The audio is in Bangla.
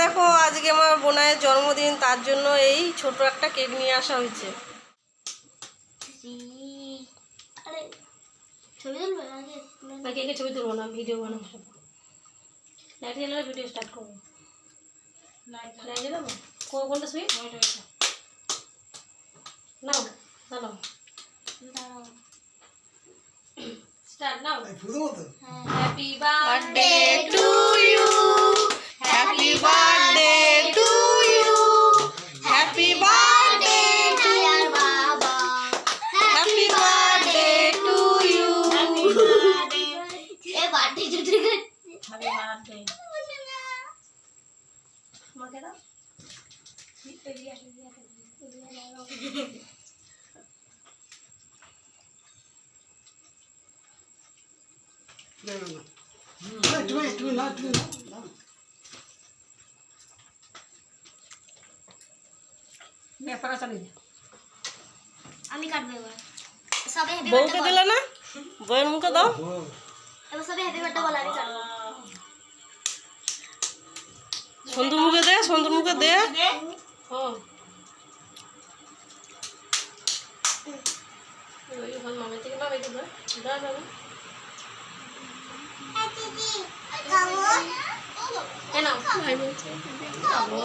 দেখো আজকে আমার বোনায়ের জন্মদিন, তার জন্য এই ছোট একটা কেক নিয়ে আসা হয়েছে। কেকে ছবি তুলবো না, ভিডিও বানাবো। লাইট জ্বালালে ভিডিও স্টার্ট করবো। লাইট জ্বালাবো কোনটা সুইট? নাও দাঁড়াও স্টার্ট নাও। Happy birthday to you, happy birthday to you, happy birthday to বাবা, হ্যাপি বার্থডে টু ইউ। এ বার্থডে জুটি হ্যাপি বার্থডে আমাকে দাও। আমি কাটবো এবার। সবাই হ্যাপি বউকে দিলে না, বউয়ের মুখে দাও। এবার সবাই হ্যাপি বার্থডে বলে আমি কাটবো। সন্তুর মুখে দে, সন্তুর মুখে দে। ও মামা থেকে বাবা দেবো, দাও দাও। খাবো। এ নাও, ভাই বলছে খাবো।